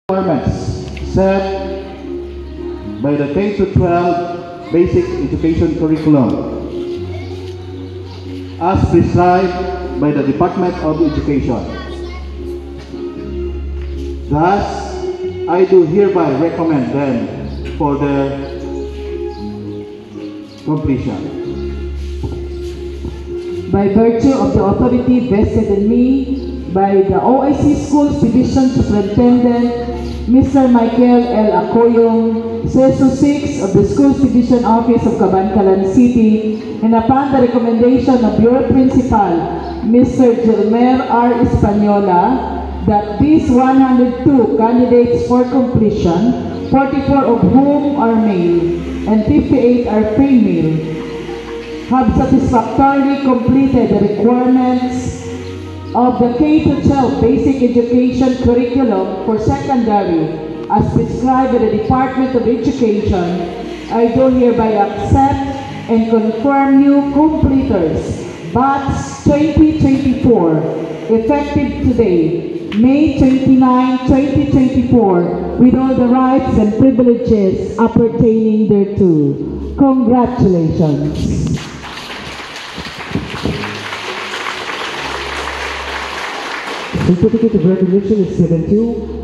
requirements set by the K-12 Basic Education Curriculum as prescribed by the Department of Education. Thus, I do hereby recommend them for their completion. By virtue of the authority vested in me by the OIC Schools Division Superintendent, Mr. Michael L. Acoyong, CESO 6 of the Schools Division Office of Cabancalan City, and upon the recommendation of your Principal, Mr. Gilmer R. Española, that these 102 candidates for completion, 44 of whom are male and 58 are female, have satisfactorily completed the requirements of the K-12 Basic Education Curriculum for secondary as prescribed by the Department of Education. I do hereby accept and confirm you completers, Batch 2024, effective today, May 29, 2024, with all the rights and privileges appertaining thereto. Congratulations. Certificate of recognition is given to